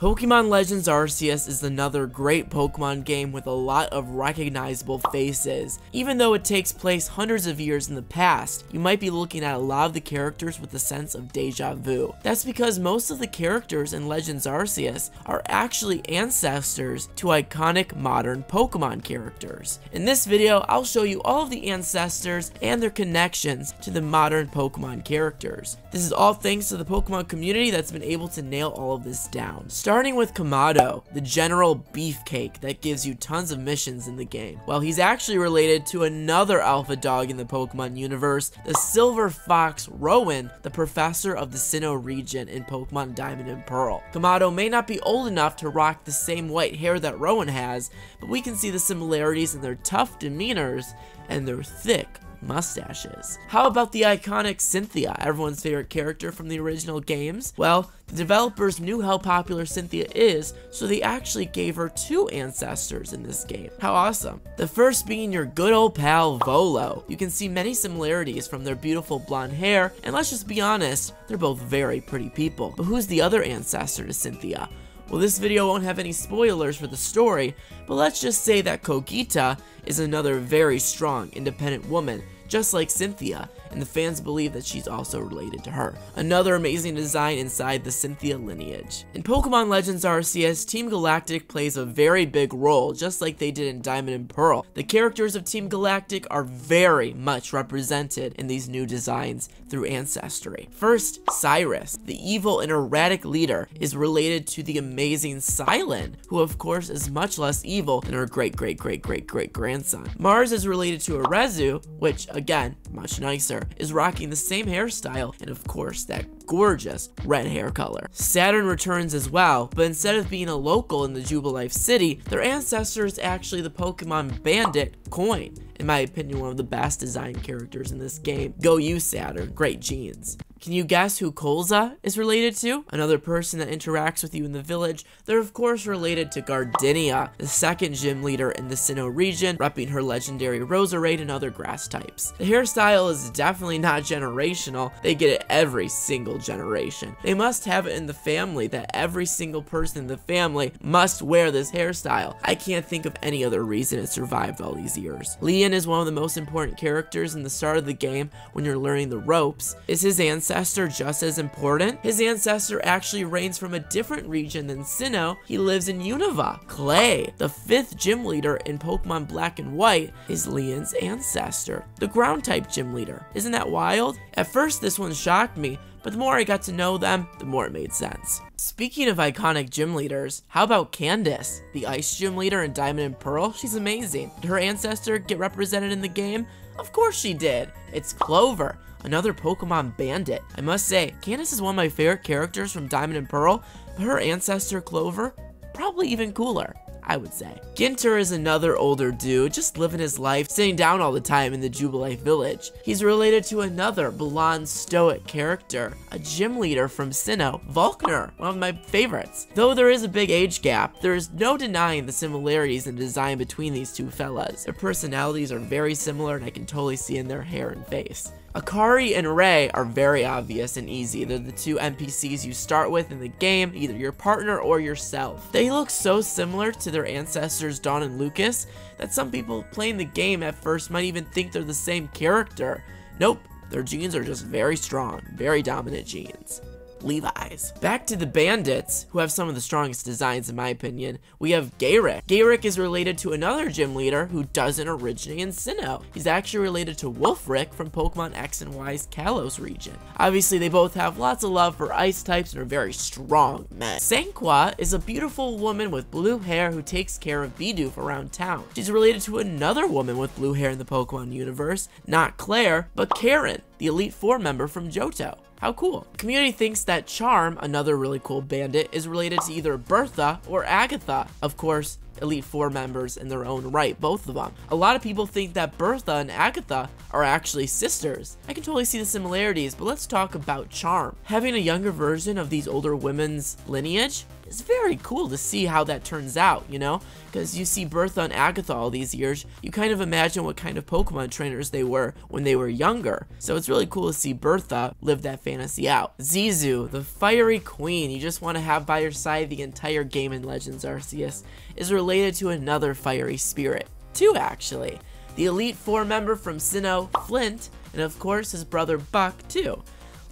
Pokemon Legends Arceus is another great Pokemon game with a lot of recognizable faces. Even though it takes place hundreds of years in the past, you might be looking at a lot of the characters with a sense of deja vu. That's because most of the characters in Legends Arceus are actually ancestors to iconic modern Pokemon characters. In this video, I'll show you all of the ancestors and their connections to the modern Pokemon characters. This is all thanks to the Pokemon community that's been able to nail all of this down. Starting with Kamado, the general beefcake that gives you tons of missions in the game. Well, he's actually related to another alpha dog in the Pokemon universe, the Silver Fox Rowan, the professor of the Sinnoh region in Pokemon Diamond and Pearl. Kamado may not be old enough to rock the same white hair that Rowan has, but we can see the similarities in their tough demeanors and their thick mustaches. How about the iconic Cynthia, everyone's favorite character from the original games? Well, the developers knew how popular Cynthia is, so they actually gave her two ancestors in this game. How awesome. The first being your good old pal Volo. You can see many similarities from their beautiful blonde hair, and let's just be honest, they're both very pretty people. But who's the other ancestor to Cynthia? Well, this video won't have any spoilers for the story, but let's just say that Kogita is another very strong, independent woman, just like Cynthia, and the fans believe that she's also related to her. Another amazing design inside the Cynthia lineage. In Pokemon Legends Arceus, Team Galactic plays a very big role, just like they did in Diamond and Pearl. The characters of Team Galactic are very much represented in these new designs through ancestry. First, Cyrus, the evil and erratic leader, is related to the amazing Silent, who of course is much less evil than her great-great-great-great-great-grandson. Mars is related to Arezu, which, again, much nicer, is rocking the same hairstyle and of course that gorgeous red hair color. Saturn returns as well, but instead of being a local in the Jubilife City, their ancestor is actually the Pokemon Bandit Coin. In my opinion, one of the best designed characters in this game. Go you, Saturn. Great genes. Can you guess who Colza is related to? Another person that interacts with you in the village. They're of course related to Gardenia, the second gym leader in the Sinnoh region, repping her legendary Roserade and other grass types. The hairstyle is definitely not generational. They get it every single generation. They must have it in the family that every single person in the family must wear this hairstyle. I can't think of any other reason it survived all these years. Leon is one of the most important characters in the start of the game when you're learning the ropes. Is his ancestor just as important? His ancestor actually reigns from a different region than Sinnoh. He lives in Unova. Clay, the 5th gym leader in Pokemon Black and White, is Leon's ancestor, the ground type gym leader. Isn't that wild? At first this one shocked me, but the more I got to know them, the more it made sense. Speaking of iconic gym leaders, how about Candace, the ice gym leader in Diamond and Pearl? She's amazing. Did her ancestor get represented in the game? Of course she did. It's Clover, another Pokemon Bandit. I must say, Candace is one of my favorite characters from Diamond and Pearl, but her ancestor Clover, probably even cooler, I would say. Ginter is another older dude, just living his life, sitting down all the time in the Jubilife village. He's related to another blonde, stoic character, a gym leader from Sinnoh, Volkner, one of my favorites. Though there is a big age gap, there is no denying the similarities in design between these two fellas. Their personalities are very similar and I can totally see in their hair and face. Akari and Ray are very obvious and easy. They're the two NPCs you start with in the game, either your partner or yourself. They look so similar to their ancestors Dawn and Lucas that some people playing the game at first might even think they're the same character. Nope, their genes are just very strong, very dominant genes. Levi's. Back to the bandits, who have some of the strongest designs in my opinion, we have Gaerak. Gaerak is related to another gym leader who doesn't originate in Sinnoh. He's actually related to Wolfric from Pokemon X and Y's Kalos region. Obviously, they both have lots of love for ice types and are very strong men. Sanqua is a beautiful woman with blue hair who takes care of Bidoof around town. She's related to another woman with blue hair in the Pokemon universe, not Claire, but Karen, the Elite Four member from Johto. How cool. The community thinks that Charm, another really cool bandit, is related to either Bertha or Agatha. Of course, Elite Four members in their own right, both of them. A lot of people think that Bertha and Agatha are actually sisters. I can totally see the similarities, but let's talk about charm. Having a younger version of these older women's lineage is very cool to see how that turns out, you know? Because you see Bertha and Agatha all these years, you kind of imagine what kind of Pokemon trainers they were when they were younger. So it's really cool to see Bertha live that fantasy out. Zizu, the fiery queen you just want to have by your side the entire game in Legends Arceus, is related to another fiery spirit. Two, actually. The Elite Four member from Sinnoh, Flint, and of course his brother Buck, too.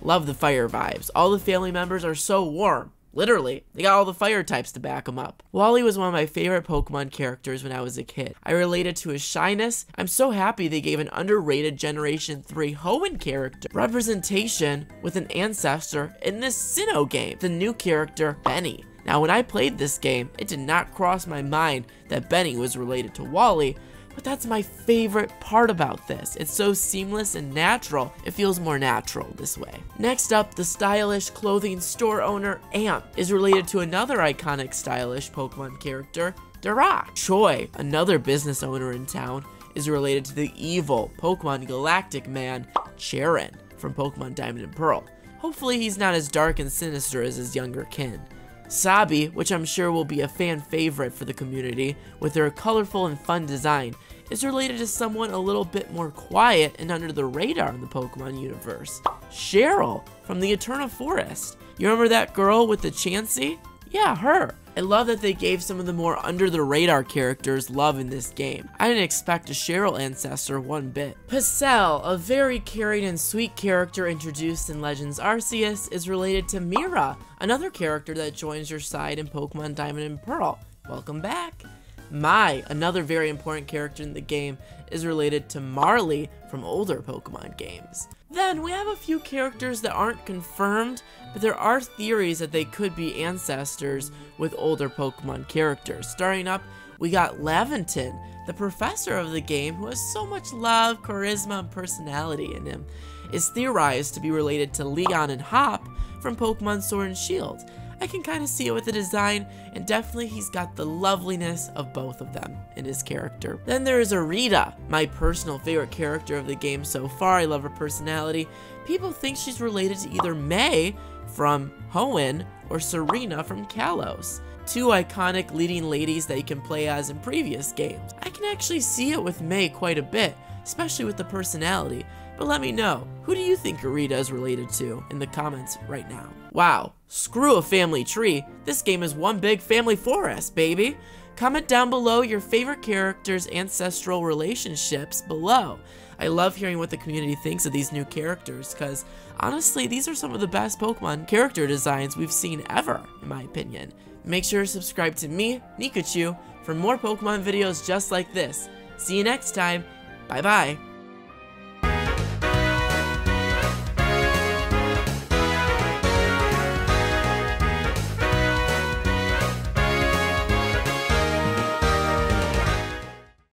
Love the fire vibes. All the family members are so warm. Literally, they got all the fire types to back him up. Wally was one of my favorite Pokemon characters when I was a kid. I related to his shyness. I'm so happy they gave an underrated Generation 3 Hoenn character representation with an ancestor in this Sinnoh game, the new character, Benny. Now, when I played this game, it did not cross my mind that Benny was related to Wally, but that's my favorite part about this. It's so seamless and natural. It feels more natural this way. Next up, the stylish clothing store owner, Amp, is related to another iconic stylish Pokemon character, Gaerak. Choi, another business owner in town, is related to the evil Pokemon Galactic man, Cheryl, from Pokemon Diamond and Pearl. Hopefully he's not as dark and sinister as his younger kin. Sabi, which I'm sure will be a fan favorite for the community with their colorful and fun design, is related to someone a little bit more quiet and under the radar in the Pokemon universe. Cheryl from the Eternal Forest. You remember that girl with the Chansey? Yeah, her. I love that they gave some of the more under the radar characters love in this game. I didn't expect a Cheryl ancestor one bit. Pacel, a very caring and sweet character introduced in Legends Arceus, is related to Mira, another character that joins your side in Pokemon Diamond and Pearl. Welcome back. Mai, another very important character in the game, is related to Marley from older Pokemon games. Then we have a few characters that aren't confirmed, but there are theories that they could be ancestors with older Pokemon characters. Starting up, we got Leviton, the professor of the game who has so much love, charisma, and personality in him, is theorized to be related to Leon and Hop from Pokemon Sword and Shield. I can kind of see it with the design, and definitely he's got the loveliness of both of them in his character. Then there is Arita, my personal favorite character of the game so far. I love her personality. People think she's related to either May from Hoenn or Serena from Kalos, two iconic leading ladies that you can play as in previous games. I can actually see it with May quite a bit, especially with the personality. But let me know, who do you think Arita is related to in the comments right now? Wow, screw a family tree. This game is one big family forest, baby. Comment down below your favorite characters' ancestral relationships below. I love hearing what the community thinks of these new characters, because honestly, these are some of the best Pokemon character designs we've seen ever, in my opinion. Make sure to subscribe to me, Nikachu, for more Pokemon videos just like this. See you next time. Bye-bye.